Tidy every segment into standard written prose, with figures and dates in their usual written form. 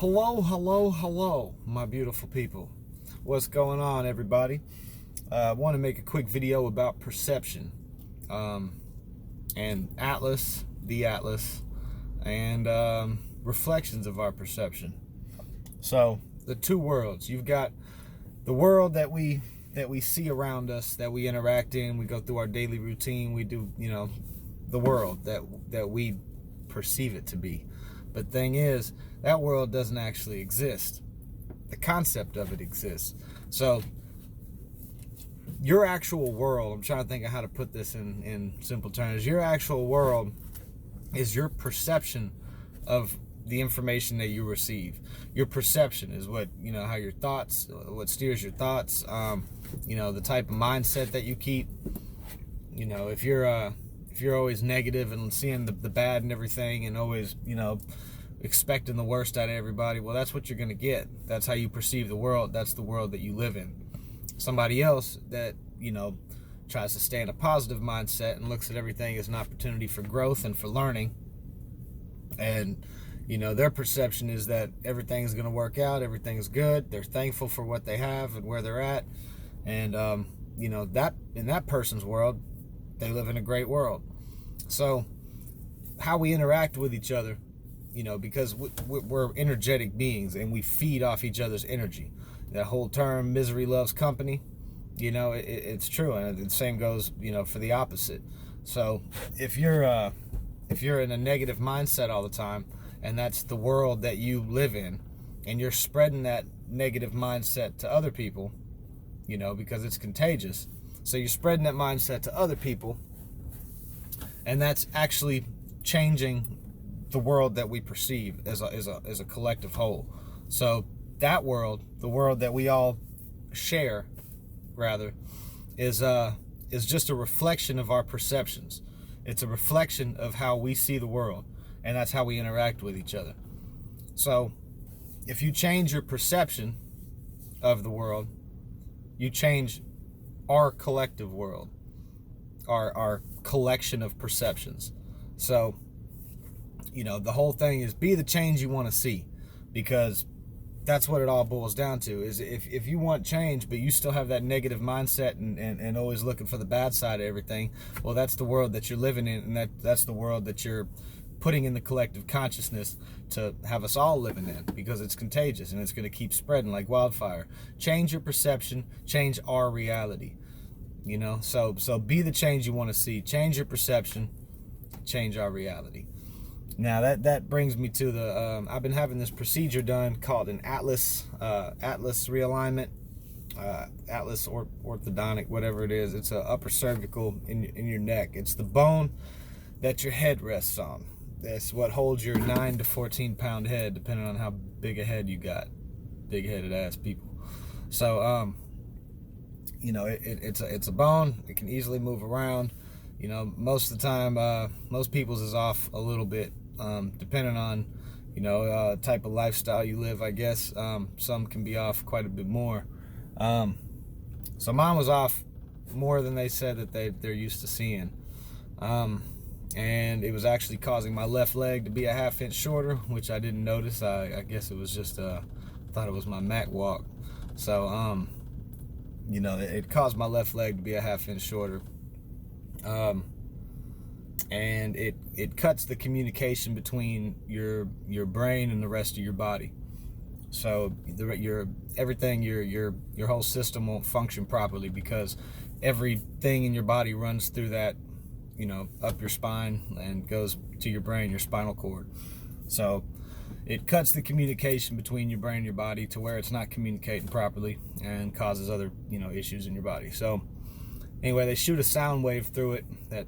Hello, hello, hello, my beautiful people. What's going on, everybody? I want to make a quick video about perception and Atlas, the Atlas, and reflections of our perception. So, the two worlds. You've got the world that we see around us, that we interact in, we go through our daily routine, we do, the world that we perceive it to be. But thing is, that world doesn't actually exist. The concept of it exists. So your actual world, I'm trying to think of how to put this in simple terms. Your actual world is your perception of the information that you receive. Your perception is what, how your thoughts, what steers your thoughts, the type of mindset that you keep. If you're always negative and seeing the bad and everything and always, expecting the worst out of everybody, well, that's what you're going to get. That's how you perceive the world. That's the world that you live in. Somebody else that, tries to stay in a positive mindset and looks at everything as an opportunity for growth and for learning. And, their perception is that everything's going to work out. Everything's good. They're thankful for what they have and where they're at. And, that in that person's world, they live in a great world. So how we interact with each other, because we're energetic beings and we feed off each other's energy. That whole term, misery loves company, it's true. And the same goes, for the opposite. So if you're in a negative mindset all the time, and that's the world that you live in, and you're spreading that negative mindset to other people, because it's contagious. So you're spreading that mindset to other people, and that's actually changing the world that we perceive as a collective whole. So that world, the world that we all share, rather, is just a reflection of our perceptions. It's a reflection of how we see the world, and that's how we interact with each other. So if you change your perception of the world, you change our collective world, our collection of perceptions. So, the whole thing is be the change you want to see, because that's what it all boils down to. Is if you want change, but you still have that negative mindset and always looking for the bad side of everything, well, that's the world that you're living in, and that's the world that you're putting in the collective consciousness to have us all living in, because it's contagious and it's going to keep spreading like wildfire. Change your perception, change our reality. So be the change you want to see. Change your perception, change our reality. Now that brings me to the I've been having this procedure done called an Atlas realignment, Atlas orthodontic, whatever it is. It's a upper cervical in your neck. It's the bone that your head rests on. That's what holds your 9 to 14 pound head, depending on how big a head you got. Big headed ass people. So it's a bone. It can easily move around. Most of the time, most people's is off a little bit, depending on, type of lifestyle you live, I guess. Some can be off quite a bit more. So mine was off more than they said that they're used to seeing. And it was actually causing my left leg to be a half-inch shorter, which I didn't notice. I guess it was just, thought it was my Mac walk. So, it caused my left leg to be a half-inch shorter. And it cuts the communication between your brain and the rest of your body. So your whole system won't function properly, because everything in your body runs through that, up your spine and goes to your brain, your spinal cord. So it cuts the communication between your brain and your body to where it's not communicating properly and causes other, issues in your body. So anyway, they shoot a sound wave through it that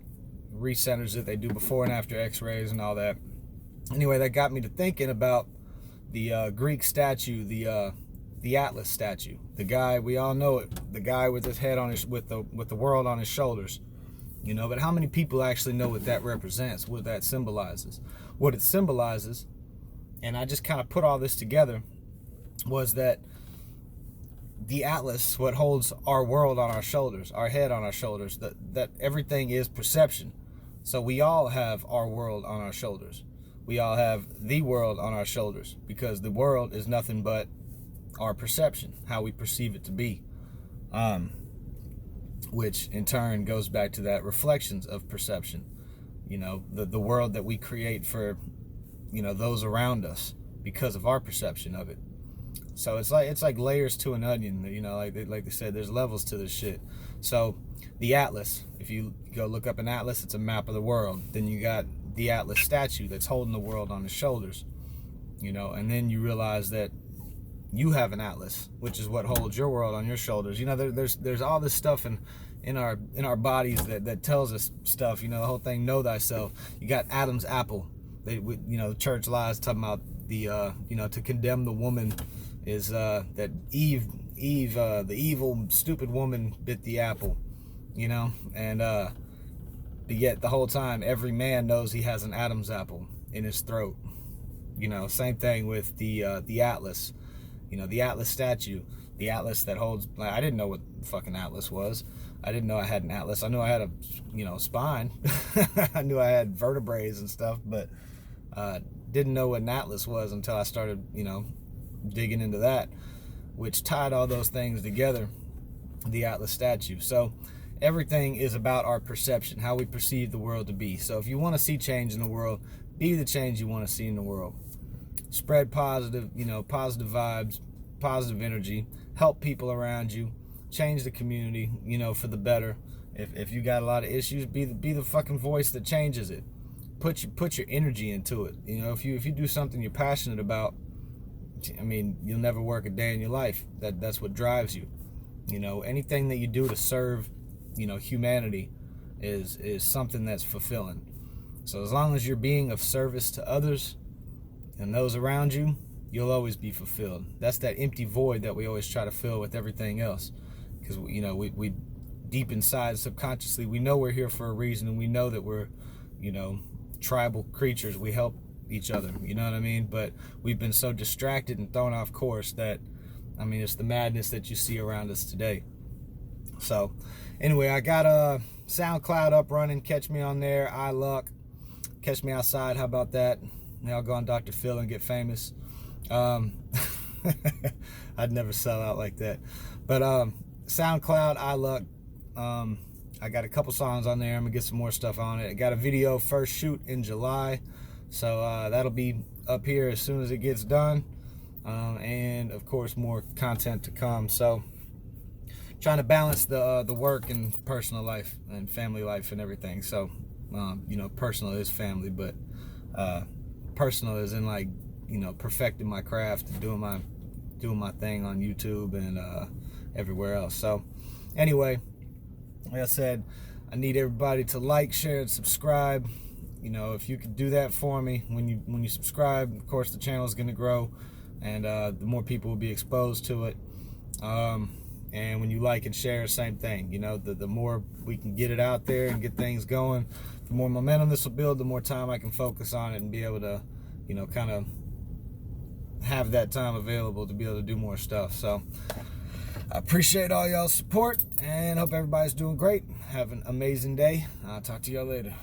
recenters it. They do before and after x-rays and all that. Anyway, that got me to thinking about the Greek statue, the Atlas statue. The guy, we all know it, the guy with his head on his, with the world on his shoulders. But how many people actually know what that represents, what that symbolizes? What it symbolizes, and I just kind of put all this together, was that the Atlas, what holds our world on our shoulders, our head on our shoulders, that everything is perception. So we all have our world on our shoulders. we all have the world on our shoulders, because the world is nothing but our perception, how we perceive it to be, which in turn goes back to that reflections of perception. The world that we create for, those around us because of our perception of it. So it's like layers to an onion. Like they said, there's levels to this shit. So the Atlas, if you go look up an atlas, it's a map of the world. Then you got the Atlas statue that's holding the world on his shoulders. And then you realize that you have an atlas, which is what holds your world on your shoulders. There's all this stuff in our bodies that tells us stuff. The whole thing, know thyself. You got Adam's apple. The church lies talking about the to condemn the woman is that Eve, the evil, stupid woman bit the apple, and but yet the whole time every man knows he has an Adam's apple in his throat. Same thing with the Atlas, the Atlas statue, the Atlas that holds. I didn't know what the fucking Atlas was. I didn't know I had an atlas. I knew I had a spine. I knew I had vertebrae and stuff, but didn't know what an atlas was until I started, digging into that, which tied all those things together, the Atlas statue. So everything is about our perception, how we perceive the world to be. So if you want to see change in the world, be the change you want to see in the world. Spread positive, positive vibes, positive energy, help people around you, change the community, for the better. If you got a lot of issues, be the fucking voice that changes it. Put your energy into it. If you do something you're passionate about, you'll never work a day in your life. That's what drives you. Anything that you do to serve, humanity is something that's fulfilling. So as long as you're being of service to others and those around you, you'll always be fulfilled. That's that empty void that we always try to fill with everything else. Because, we deep inside, subconsciously, we know we're here for a reason, and we know that we're, tribal creatures. We help each other, you know what I mean? But we've been so distracted and thrown off course that, it's the madness that you see around us today. So, anyway, I got a SoundCloud up running. Catch me on there. iLuck. Catch me outside. How about that? I'll go on Dr. Phil and get famous. I'd never sell out like that. But SoundCloud, iLuck. I got a couple songs on there. I'm gonna get some more stuff on it. I got a video first shoot in July, so that'll be up here as soon as it gets done, and of course more content to come. So trying to balance the work and personal life and family life and everything. So personal is family, but personal is in perfecting my craft and doing my thing on YouTube and everywhere else. So anyway, like I said, I need everybody to like, share, and subscribe. If you could do that for me, when you subscribe, of course the channel is going to grow, and the more people will be exposed to it. And when you like and share, same thing. The more we can get it out there and get things going, the more momentum this will build, the more time I can focus on it and be able to, kind of have that time available to be able to do more stuff. So I appreciate all y'all's support and hope everybody's doing great. Have an amazing day. I'll talk to y'all later.